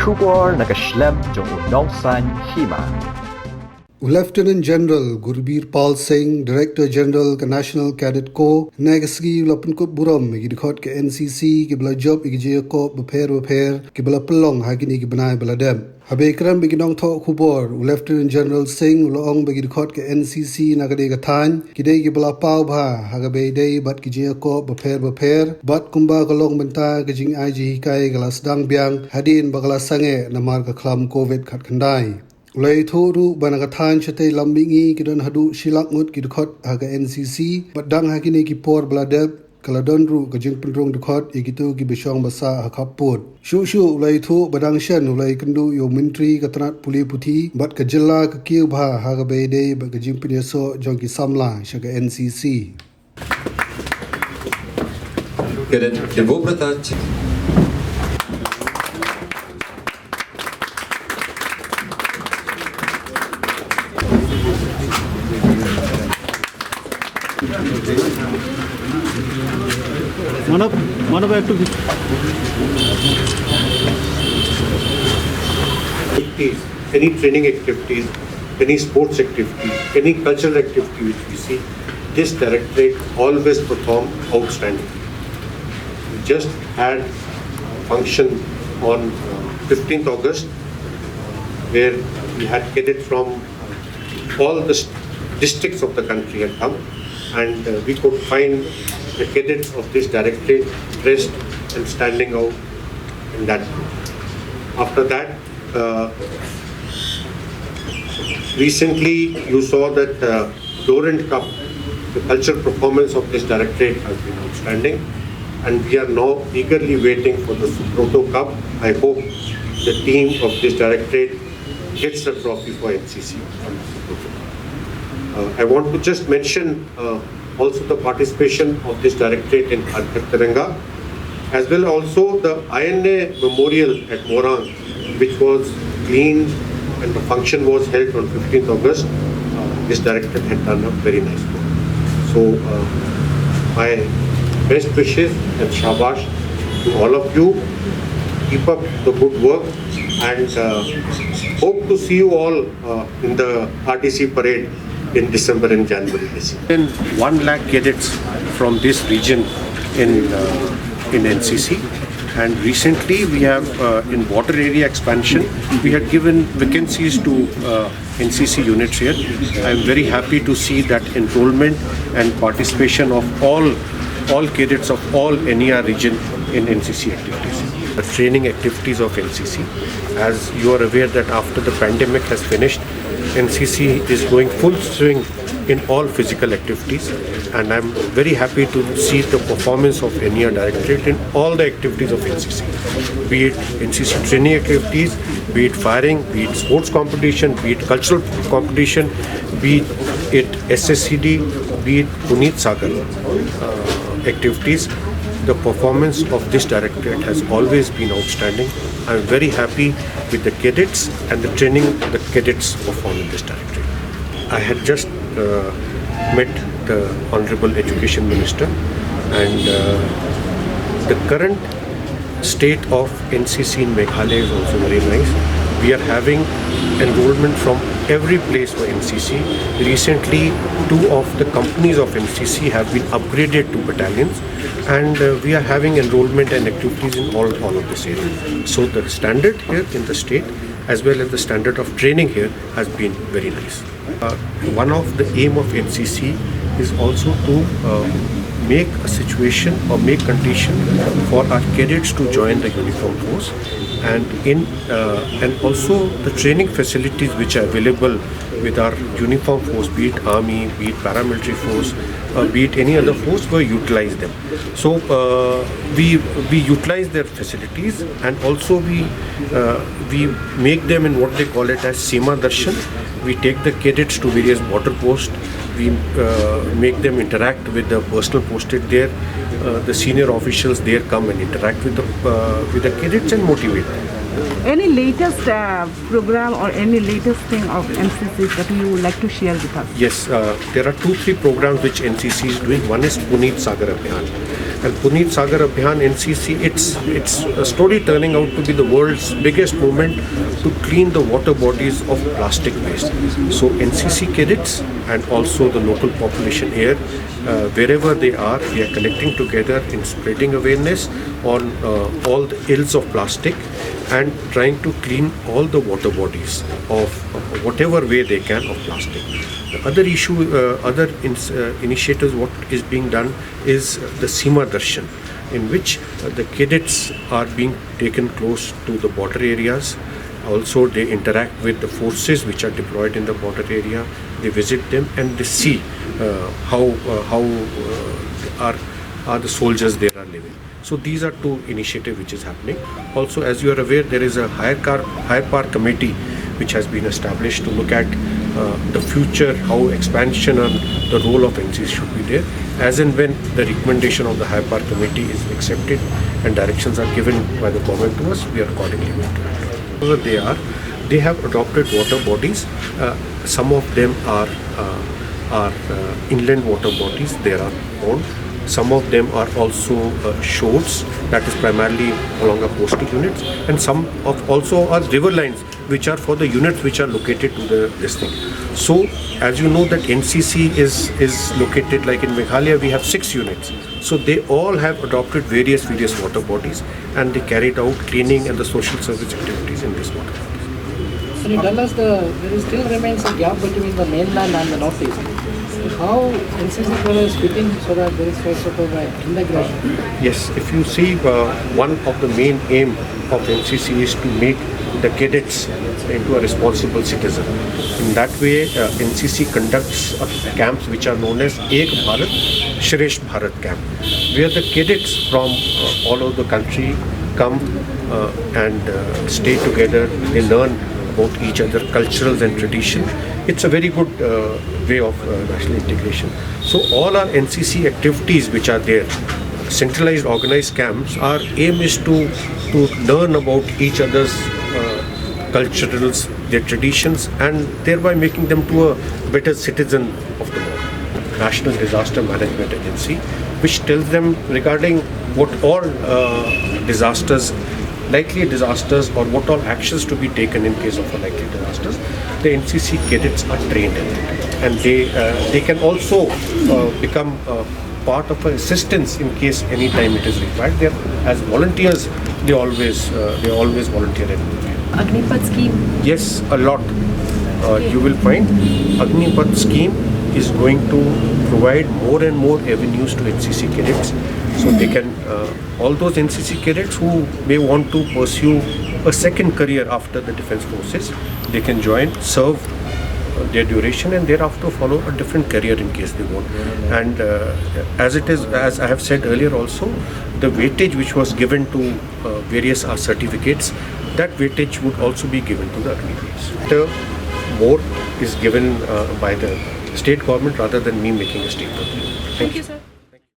Kubor nakaslem jong unongsan Hima. Lieutenant General Gurbir Pal Singh, Director General के National Cadet Corps, Negasgi Pynkup Burom, Dkhot के NCC, के बला job Jingïakop, Bapher, के बला pelong hagini के बनाए बला dem. Habe ikram beginong Dkhot Kubor, Lieutenant General Singh, Ulong Dkhot के NCC nagade gathan, kidai ke bala pau bha, hagabe day bat Jingïakop, Bapher, bat kumba kalong benta ke jing Jingïakop galas dang biang, hadin bagala sange namar ka klam COVID khat khandai. Ulai thoru banakathan chate lambingi kidon hadu shilak ngut ki Dkhot haga NCC badang hakini ki por bladeb kaladonru ka jingpendrong Dkhot igitu ki besong basa hakaput shu ulai thu badang shan ulai kendu yo menteri katrat puli puthi bat ka jilla ka kiba haga bede ba ka jingpinyaso jong ki samla shaga NCC Mana activities, any training activities, any sports activity, any cultural activity which we see, this directorate always perform outstanding. We just had a function on 15th August where we had cadets from all the districts of the country had come, and we could find the cadets of this directorate dressed and standing out in that. After that, recently you saw that Dorent Cup, the cultural performance of this directorate has been outstanding, and we are now eagerly waiting for the Proto Cup. I hope the team of this directorate gets the trophy for NCC. I want to just mention also the participation of this directorate in Tiranga, as well also the INA Memorial at Morang, which was cleaned and the function was held on 15th August. This directorate had done a very nice work. So my best wishes and shabash to all of you. Keep up the good work, and hope to see you all in the RTC parade in December and January this year. Then 1 lakh cadets from this region in NCC, and recently we have in water area expansion we had given vacancies to NCC units here. I am very happy to see that enrollment and participation of all cadets of all NER region in NCC activities. The training activities of NCC, as you are aware that after the pandemic has finished, NCC is going full swing in all physical activities, and I'm very happy to see the performance of NER Directorate in all the activities of NCC, be it NCC training activities, be it firing, be it sports competition, be it cultural competition, be it SSCD, be it Puneet Sagar activities. The performance of this directorate has always been outstanding. I'm very happy with the cadets and the training the cadets perform in this directorate. I had just met the Honorable Education Minister, and the current state of NCC in Meghalaya is also very nice. We are having enrollment from every place for NCC. Recently, 2 of the companies of NCC have been upgraded to battalions, and we are having enrollment and activities in all of this area. So the standard here in the state, as well as the standard of training here, has been very nice. One of the aim of NCC is also to make a situation or make condition for our cadets to join the uniform force, and also the training facilities which are available with our uniform force, be it army, be it paramilitary force, be it any other force, we utilize them. So we utilize their facilities, and also we make them in what they call it as Seema Darshan. We take the cadets to various border posts. We make them interact with the personnel posted there. The senior officials there come and interact with the cadets and motivate them. Any latest program or any latest thing of NCC that you would like to share with us? Yes, there are 2-3 programs which NCC is doing. One is Puneet Sagar Abhiyan. And Puneet Sagar Abhiyan, NCC, it's slowly turning out to be the world's biggest movement to clean the water bodies of plastic waste. So NCC cadets and also the local population here, wherever they are collecting together in spreading awareness on all the ills of plastic and trying to clean all the water bodies of whatever way they can of plastic. The other issue, initiatives, what is being done is the Hima Darshan, in which the cadets are being taken close to the border areas. Also, they interact with the forces which are deployed in the border area. They visit them and they see how are the soldiers there are living. So these are 2 initiatives which is happening. Also, as you are aware, there is a higher power committee which has been established to look at the future, how expansion and the role of NCC should be there. As and when the recommendation of the higher power committee is accepted and directions are given by the government to us, we are accordingly going to act. Wherever they have adopted water bodies. Some of them are inland water bodies. They are owned. Some of them are also shores, that is primarily along our coastal units, and some of also are river lines, which are for the units which are located to this thing. So, as you know that NCC is located, like in Meghalaya, we have 6 units. So they all have adopted various water bodies, and they carried out cleaning and the social service activities in this water bodies. Can you tell us there still remains a gap between the mainland and the northeast? How NCC colors fit in so that there is sort of integration? Yes, if you see, one of the main aim of NCC is to make the cadets into a responsible citizen. In that way, NCC conducts camps which are known as Ek Bharat, Shresth Bharat camp, where the cadets from all over the country come and stay together. They learn about each other, cultures and tradition. It's a very good way of national integration. So all our NCC activities which are there, centralized organized camps, our aim is to learn about each other's cultures, their traditions, and thereby making them to a better citizen of the world. National Disaster Management Agency, which tells them regarding what all disasters, likely disasters, or what all actions to be taken in case of a likely disasters. The NCC cadets are trained in it, and they can also become part of assistance in case any time it is required. They as volunteers, they always volunteer everywhere. Agnipath scheme? Yes, a lot. You will find Agnipath scheme is going to provide more and more avenues to NCC cadets, so they can all those NCC cadets who may want to pursue a second career after the defense forces, they can join, serve their duration, and thereafter follow a different career in case they want. And as I have said earlier also, the weightage which was given to various certificates, that weightage would also be given to the Agnipaths. The more is given by the state government rather than me making a statement. Thank you, sir.